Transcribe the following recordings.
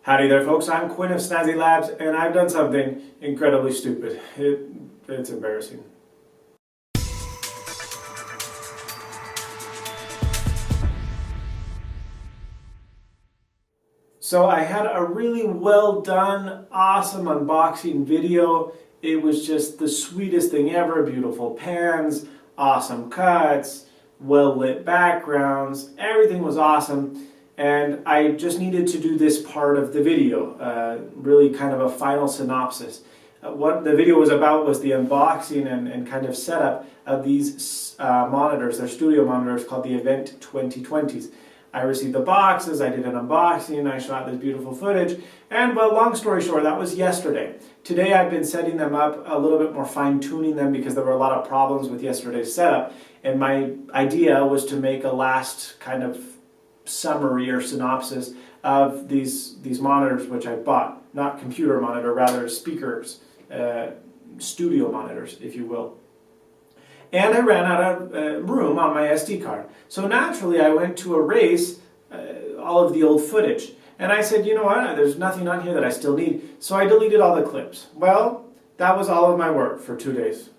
Howdy there, folks. I'm Quinn of SnazzyLabs, and I've done something incredibly stupid. It's embarrassing. So I had a really well done, awesome unboxing video. It was just the sweetest thing ever. Beautiful pans, awesome cuts, well lit backgrounds. Everything was awesome. And I just needed to do this part of the video, really kind of a final synopsis. What the video was about was the unboxing and kind of setup of these monitors. They're studio monitors called the Event 2020s. I received the boxes, I did an unboxing, I shot this beautiful footage, and well, long story short, that was yesterday. Today I've been setting them up, a little bit more fine-tuning them because there were a lot of problems with yesterday's setup, and my idea was to make a last kind of summary or synopsis of these monitors which I bought. Not computer monitor, rather speakers, studio monitors, if you will. And I ran out of room on my SD card. So naturally I went to erase all of the old footage. And I said, you know what, there's nothing on here that I still need. So I deleted all the clips. Well, that was all of my work for 2 days.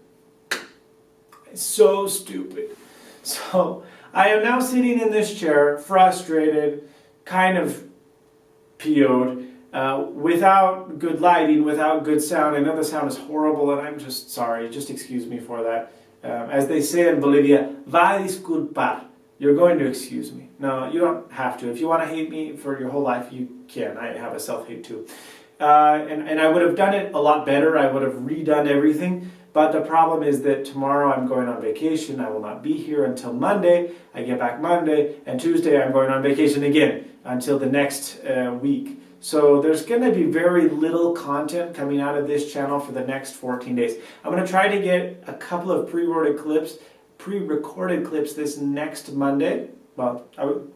So stupid. So I am now sitting in this chair, frustrated, kind of PO'd, without good lighting, without good sound. I know the sound is horrible and I'm just sorry, just excuse me for that. As they say in Bolivia, va a disculpar. You're going to excuse me. No, you don't have to. If you want to hate me for your whole life, you can. I have a self-hate too. And I would have done it a lot better. I would have redone everything. But the problem is that tomorrow I'm going on vacation. I will not be here until Monday. I get back Monday. And Tuesday I'm going on vacation again until the next week. So there's going to be very little content coming out of this channel for the next 14 days. I'm going to try to get a couple of pre-recorded clips this next Monday. Well,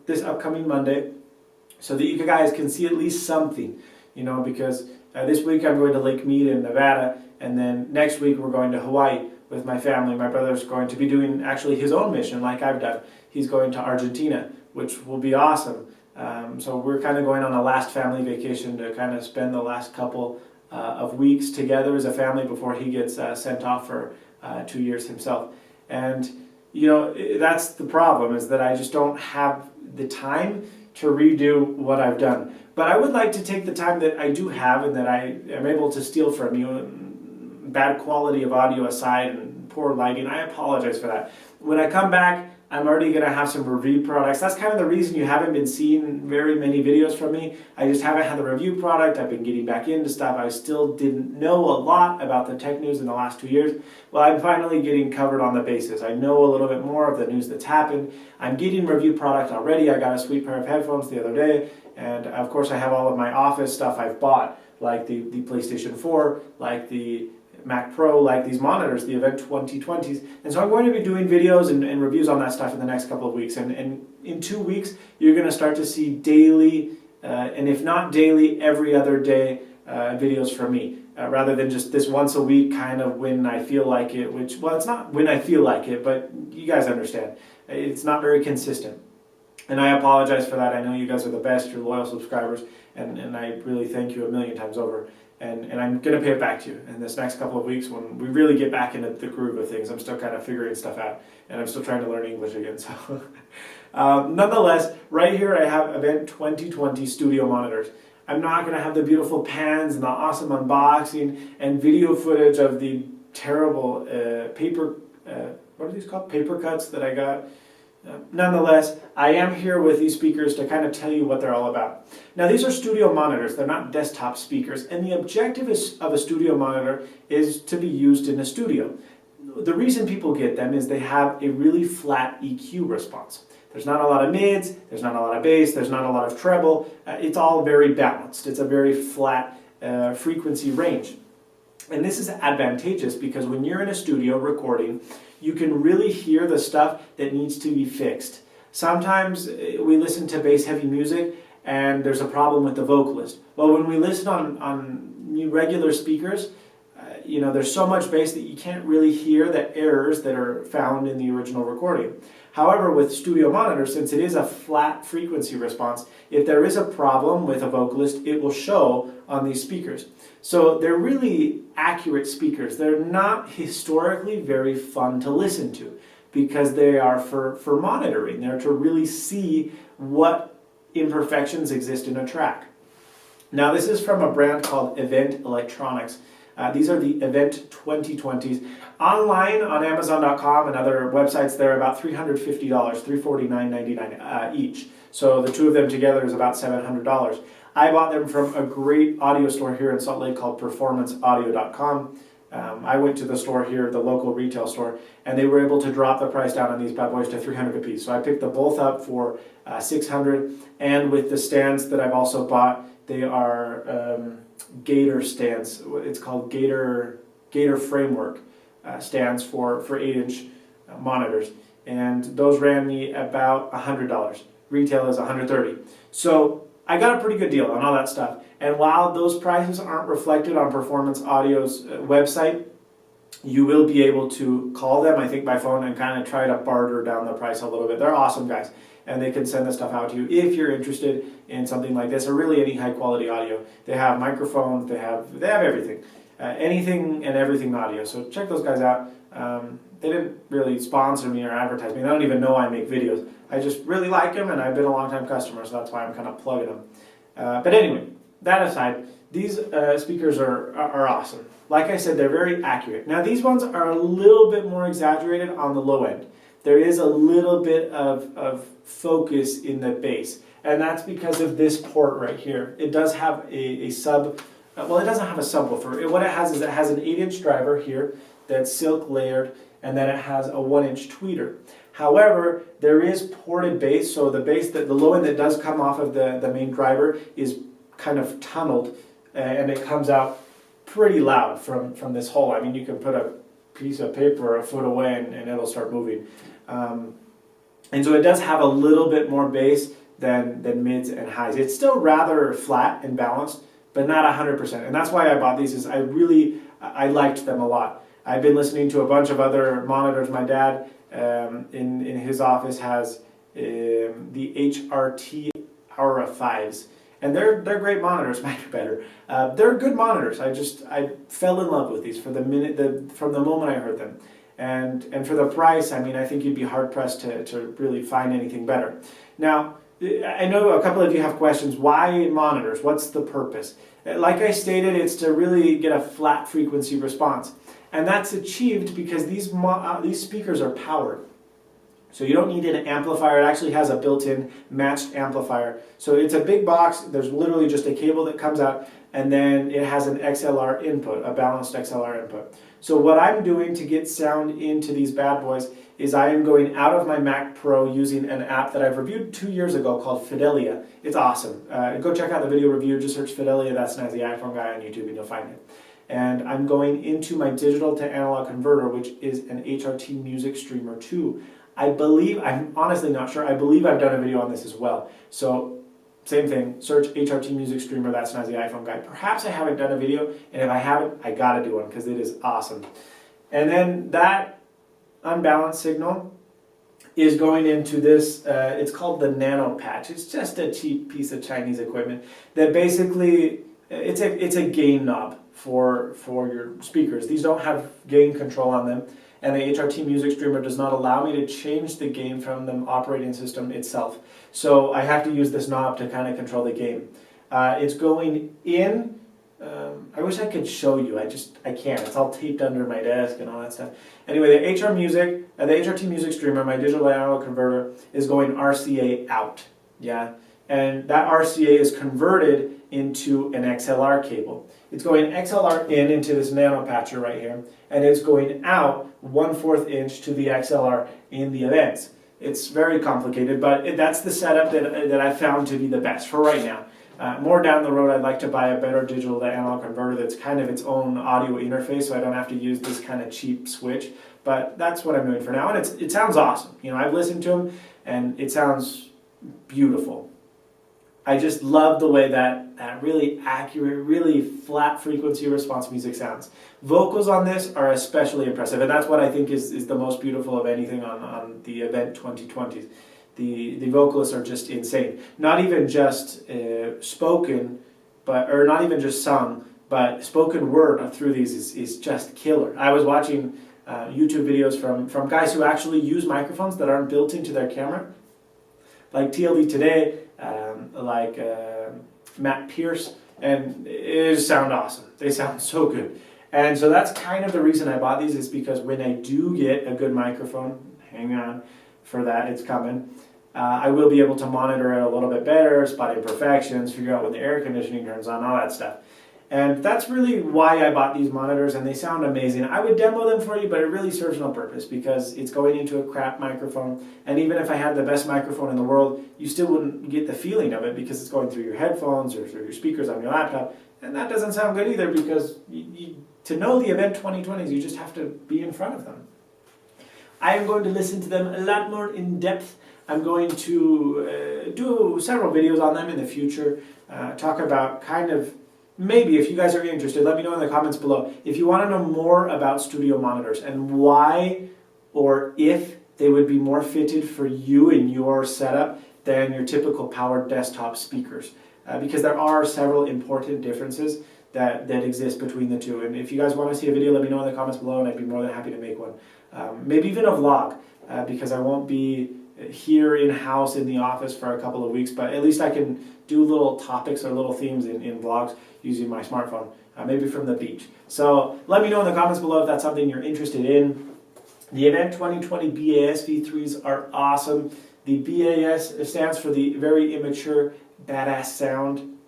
this upcoming Monday. So that you guys can see at least something. You know, because this week I'm going to Lake Mead in Nevada. And then next week we're going to Hawaii with my family. My brother's going to be doing actually his own mission like I've done. He's going to Argentina, which will be awesome. So we're kind of going on a last family vacation to kind of spend the last couple of weeks together as a family before he gets sent off for 2 years himself. And, you know, that's the problem, is that I just don't have the time to redo what I've done. But I would like to take the time that I do have and that I am able to steal from you, bad quality of audio aside and poor lighting. I apologize for that. When I come back, I'm already going to have some review products. That's kind of the reason you haven't been seeing very many videos from me. I just haven't had the review product. I've been getting back into stuff. I still didn't know a lot about the tech news in the last 2 years. Well, I'm finally getting covered on the basis. I know a little bit more of the news that's happened. I'm getting review product already. I got a sweet pair of headphones the other day. And of course I have all of my office stuff I've bought, like the PlayStation 4, like the Mac Pro, like these monitors, the Event 2020s. And so I'm going to be doing videos and reviews on that stuff in the next couple of weeks. And in 2 weeks, you're going to start to see daily, and if not daily, every other day videos from me. Rather than just this once a week kind of when I feel like it, which, well, it's not when I feel like it, but you guys understand. It's not very consistent. And I apologize for that. I know you guys are the best, you're loyal subscribers, and I really thank you a million times over. And I'm going to pay it back to you in this next couple of weeks when we really get back into the groove of things. I'm still kind of figuring stuff out, and I'm still trying to learn English again. So, nonetheless, right here I have Event 2020 studio monitors. I'm not going to have the beautiful pans and the awesome unboxing and video footage of the terrible what are these called? Paper cuts that I got. Nonetheless, I am here with these speakers to kind of tell you what they're all about. Now, these are studio monitors. They're not desktop speakers. And the objective of a studio monitor is to be used in a studio. The reason people get them is they have a really flat EQ response. There's not a lot of mids, there's not a lot of bass, there's not a lot of treble. It's all very balanced. It's a very flat frequency range. And this is advantageous because when you're in a studio recording, you can really hear the stuff that needs to be fixed. Sometimes we listen to bass-heavy music and there's a problem with the vocalist. Well, when we listen on regular speakers, there's so much bass that you can't really hear the errors that are found in the original recording. However, with studio monitors, since it is a flat frequency response, if there is a problem with a vocalist, it will show on these speakers. So they're really accurate speakers. They're not historically very fun to listen to because they are for monitoring. They're to really see what imperfections exist in a track. Now this is from a brand called Event Electronics. These are the Event 2020s. Online on Amazon.com and other websites, they're about $350, $349.99 each. So the two of them together is about $700. I bought them from a great audio store here in Salt Lake called PerformanceAudio.com. I went to the store here, the local retail store, and they were able to drop the price down on these bad boys to $300 a piece. So I picked them both up for $600, and with the stands that I've also bought, they are Gator stands. It's called Gator Framework stands for 8-inch monitors, and those ran me about $100. Retail is $130. So I got a pretty good deal on all that stuff. And while those prices aren't reflected on Performance Audio's website, you will be able to call them, I think, by phone and kind of try to barter down the price a little bit. They're awesome guys, and they can send this stuff out to you if you're interested in something like this, or really any high quality audio. They have microphones, they have everything, anything and everything audio. So check those guys out. They didn't really sponsor me or advertise me. They don't even know I make videos. I just really like them, and I've been a long-time customer, so that's why I'm kind of plugging them. But anyway, that aside, these speakers are awesome. Like I said, they're very accurate. Now these ones are a little bit more exaggerated on the low end. There is a little bit of focus in the bass, and that's because of this port right here. It does have a sub, well, it doesn't have a subwoofer. What it has is it has an 8-inch driver here that's silk layered, and then it has a 1-inch tweeter. However, there is ported bass, so the bass, the low end that does come off of the main driver is kind of tunneled, and it comes out pretty loud from this hole. I mean, you can put a piece of paper a foot away and it'll start moving. And so it does have a little bit more bass than mids and highs. It's still rather flat and balanced, but not 100%. And that's why I bought these, is I liked them a lot. I've been listening to a bunch of other monitors. My dad in his office has the HRT Aura 5s. And they're great monitors, might be better. They're good monitors. I fell in love with these from the moment I heard them. And for the price, I mean, I think you'd be hard pressed to really find anything better. Now, I know a couple of you have questions. Why monitors? What's the purpose? Like I stated, it's to really get a flat frequency response. And that's achieved because these speakers are powered. So you don't need an amplifier. It actually has a built-in matched amplifier. So it's a big box. There's literally just a cable that comes out, and then it has an XLR input, a balanced XLR input. So what I'm doing to get sound into these bad boys is I am going out of my Mac Pro using an app that I've reviewed 2 years ago called Fidelia. It's awesome. Go check out the video review. Just search Fidelia, that's Snazzy iPhone Guy on YouTube, and you'll find it. And I'm going into my digital to analog converter, which is an HRT Music Streamer 2. I believe, I'm honestly not sure, I believe I've done a video on this as well. So, same thing, search HRT Music Streamer, that's Snazzy iPhone Guy. Perhaps I haven't done a video, and if I haven't, I gotta do one, because it is awesome. And then that unbalanced signal is going into this, it's called the Nano Patch. It's just a cheap piece of Chinese equipment that basically, it's a gain knob for your speakers. These don't have gain control on them. And the HRT Music Streamer does not allow me to change the gain from the operating system itself. So I have to use this knob to kind of control the gain. It's going in, I wish I could show you, I can't. It's all taped under my desk and all that stuff. Anyway, the HRT Music Streamer, my digital analog converter, is going RCA out, yeah? And that RCA is converted into an XLR cable. It's going XLR into this nano patcher right here, and it's going out 1/4 inch to the XLR in the events. It's very complicated, but that's the setup that I found to be the best for right now. More down the road, I'd like to buy a better digital to analog converter that's kind of its own audio interface, so I don't have to use this kind of cheap switch. But that's what I'm doing for now, and it sounds awesome. You know, I've listened to them, and it sounds beautiful. I just love the way that really accurate, really flat frequency response music sounds. Vocals on this are especially impressive, and that's what I think is the most beautiful of anything on the event 2020. The vocalists are just insane. Not even just spoken, or not even just sung, but spoken word through these is just killer. I was watching YouTube videos from guys who actually use microphones that aren't built into their camera, like TLD Today, like Matt Pierce, and it just sound awesome. They sound so good. And so that's kind of the reason I bought these, is because when I do get a good microphone, hang on for that, it's coming, I will be able to monitor it a little bit better, spot imperfections, figure out when the air conditioning turns on, all that stuff. And that's really why I bought these monitors, and they sound amazing. I would demo them for you, but it really serves no purpose because it's going into a crap microphone. And even if I had the best microphone in the world, you still wouldn't get the feeling of it because it's going through your headphones or through your speakers on your laptop. And that doesn't sound good either, because to know the event 2020s, you just have to be in front of them. I am going to listen to them a lot more in depth. I'm going to do several videos on them in the future, talk about kind of, maybe if you guys are interested, let me know in the comments below. If you want to know more about studio monitors and why or if they would be more fitted for you in your setup than your typical powered desktop speakers. Because there are several important differences that exist between the two. And if you guys want to see a video, let me know in the comments below, and I'd be more than happy to make one. Maybe even a vlog, because I won't be here in-house in the office for a couple of weeks, but at least I can do little topics or little themes in vlogs using my smartphone, maybe from the beach. So let me know in the comments below if that's something you're interested in. The Event 2020 BAS V3s are awesome. The BAS stands for the Very Immature Badass Sound.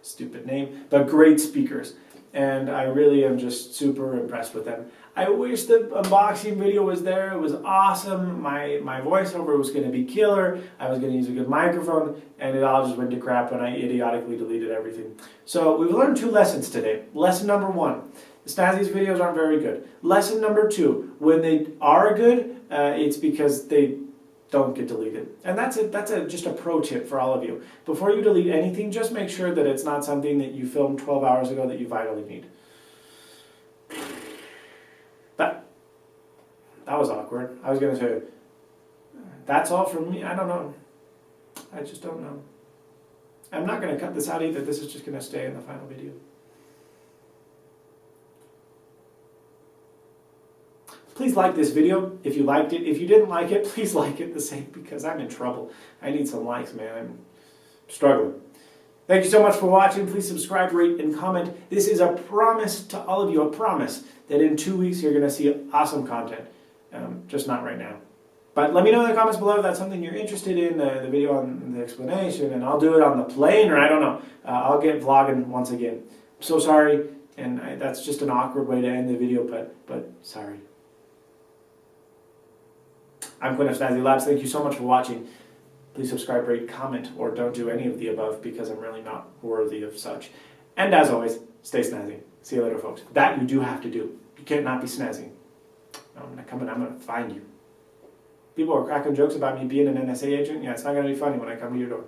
Stupid name, but great speakers. And I really am just super impressed with them. I wish the unboxing video was there. It was awesome. My voiceover was going to be killer. I was going to use a good microphone, and it all just went to crap when I idiotically deleted everything. So we've learned 2 lessons today. Lesson number 1, the Snazzy's videos aren't very good. Lesson number 2, when they are good, it's because they don't get deleted. And that's just a pro tip for all of you. Before you delete anything, just make sure that it's not something that you filmed 12 hours ago that you vitally need. But that was awkward. I was going to say, that's all from me. I don't know. I just don't know. I'm not going to cut this out either. This is just going to stay in the final video. Please like this video if you liked it. If you didn't like it, please like it the same, because I'm in trouble. I need some likes, man. I'm struggling. Thank you so much for watching. Please subscribe, rate, and comment. This is a promise to all of you, a promise that in 2 weeks you're going to see awesome content. Just not right now. But let me know in the comments below if that's something you're interested in, the video on the explanation, and I'll do it on the plane, or I don't know. I'll get vlogging once again. I'm so sorry, and that's just an awkward way to end the video, but sorry. I'm Quinn of SnazzyLabs. Thank you so much for watching. Please subscribe, rate, comment, or don't do any of the above, because I'm really not worthy of such. And as always, stay snazzy. See you later, folks. That you do have to do. You can't not be snazzy. I'm going to come and I'm going to find you. People are cracking jokes about me being an NSA agent. Yeah, it's not going to be funny when I come to your door.